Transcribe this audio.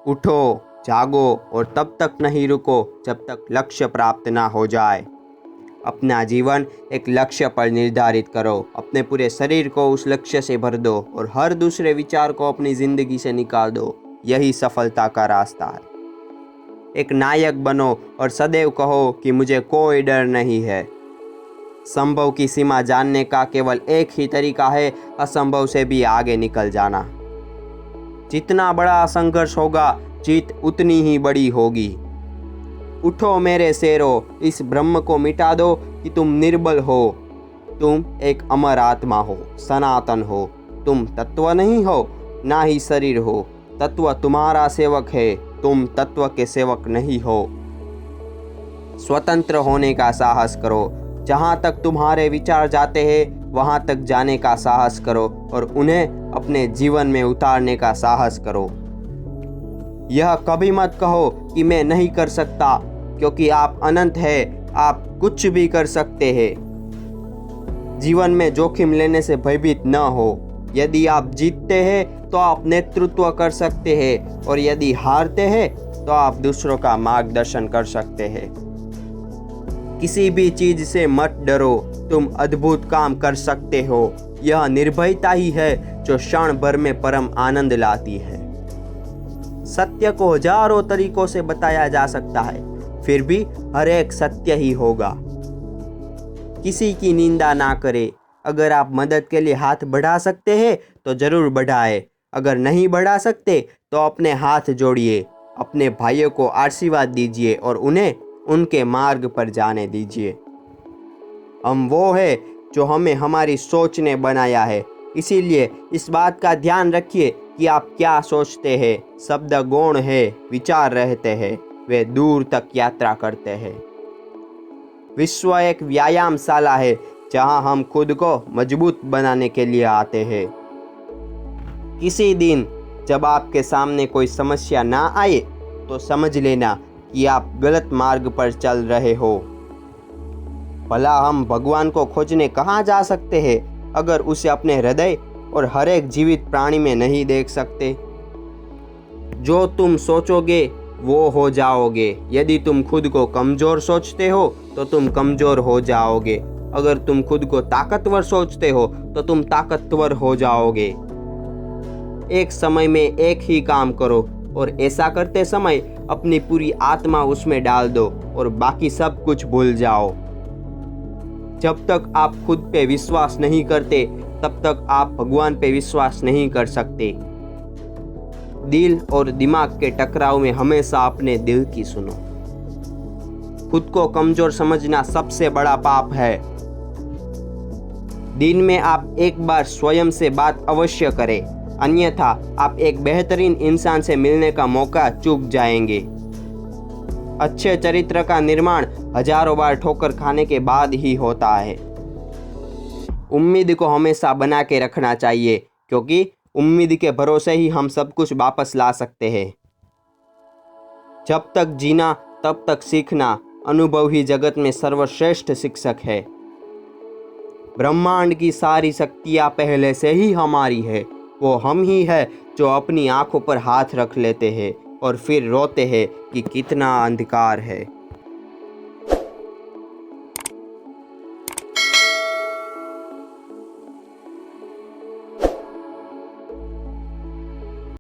उठो, जागो और तब तक नहीं रुको जब तक लक्ष्य प्राप्त ना हो जाए। अपना जीवन एक लक्ष्य पर निर्धारित करो, अपने पूरे शरीर को उस लक्ष्य से भर दो और हर दूसरे विचार को अपनी जिंदगी से निकाल दो। यही सफलता का रास्ता है। एक नायक बनो और सदैव कहो कि मुझे कोई डर नहीं है। संभव की सीमा जानने का केवल एक ही तरीका है, असंभव से भी आगे निकल जाना। जितना बड़ा संघर्ष होगा, जीत उतनी ही बड़ी होगी। उठो मेरे शेरों, इस ब्रह्म को मिटा दो कि तुम निर्बल हो। तुम एक अमर आत्मा हो, सनातन हो। तुम तत्व नहीं हो, ना ही शरीर हो। तत्व तुम्हारा सेवक है, तुम तत्व के सेवक नहीं हो। स्वतंत्र होने का साहस करो। जहाँ तक तुम्हारे विचार जाते हैं वहाँ तक जाने का साहस करो और उन्हें अपने जीवन में उतारने का साहस करो। यह कभी मत कहो कि मैं नहीं कर सकता, क्योंकि आप अनंत हैं, आप कुछ भी कर सकते हैं। जीवन में जोखिम लेने से भयभीत न हो। यदि आप जीतते हैं तो आप नेतृत्व कर सकते हैं और यदि हारते हैं तो आप दूसरों का मार्गदर्शन कर सकते हैं। किसी भी चीज से मत डरो, तुम अद्भुत काम कर सकते हो। यह निर्भयता ही है जो क्षण भर में परम आनंद लाती है। सत्य को हजारों तरीकों से बताया जा सकता है, फिर भी हर एक सत्य ही होगा। किसी की निंदा ना करें। अगर आप मदद के लिए हाथ बढ़ा सकते हैं तो जरूर बढ़ाएं। अगर नहीं बढ़ा सकते तो अपने हाथ जोड़िए, अपने भाइयों को आशीर्वाद दीजिए और उन्हें उनके मार्ग पर जाने दीजिए। हम वो है जो हमें हमारी सोच ने बनाया है, इसीलिए इस बात का ध्यान रखिए कि आप क्या सोचते हैं। शब्द गौण है, विचार रहते हैं, वे दूर तक यात्रा करते हैं। विश्व एक व्यायामशाला है जहां हम खुद को मजबूत बनाने के लिए आते हैं। किसी दिन जब आपके सामने कोई समस्या ना आए तो समझ लेना कि आप गलत मार्ग पर चल रहे हो। भला हम भगवान को खोजने कहाँ जा सकते हैं अगर उसे अपने हृदय और हर एक जीवित प्राणी में नहीं देख सकते। जो तुम सोचोगे वो हो जाओगे। यदि तुम खुद को कमजोर सोचते हो तो तुम कमजोर हो जाओगे। अगर तुम खुद को ताकतवर सोचते हो तो तुम ताकतवर हो जाओगे। एक समय में एक ही काम करो और ऐसा करते समय अपनी पूरी आत्मा उसमें डाल दो और बाकी सब कुछ भूल जाओ। जब तक आप खुद पे विश्वास नहीं करते तब तक आप भगवान पे विश्वास नहीं कर सकते। दिल और दिमाग के टकराव में हमेशा अपने दिल की सुनो। खुद को कमजोर समझना सबसे बड़ा पाप है। दिन में आप एक बार स्वयं से बात अवश्य करें, अन्यथा आप एक बेहतरीन इंसान से मिलने का मौका चूक जाएंगे। अच्छे चरित्र का निर्माण हजारों बार ठोकर खाने के बाद ही होता है। उम्मीद को हमेशा बना के रखना चाहिए, क्योंकि उम्मीद के भरोसे ही हम सब कुछ वापस ला सकते हैं। जब तक जीना तब तक सीखना। अनुभव ही जगत में सर्वश्रेष्ठ शिक्षक है। ब्रह्मांड की सारी शक्तियाँ पहले से ही हमारी है। वो हम ही है जो अपनी आंखों पर हाथ रख लेते हैं और फिर रोते हैं कि कितना अंधकार है।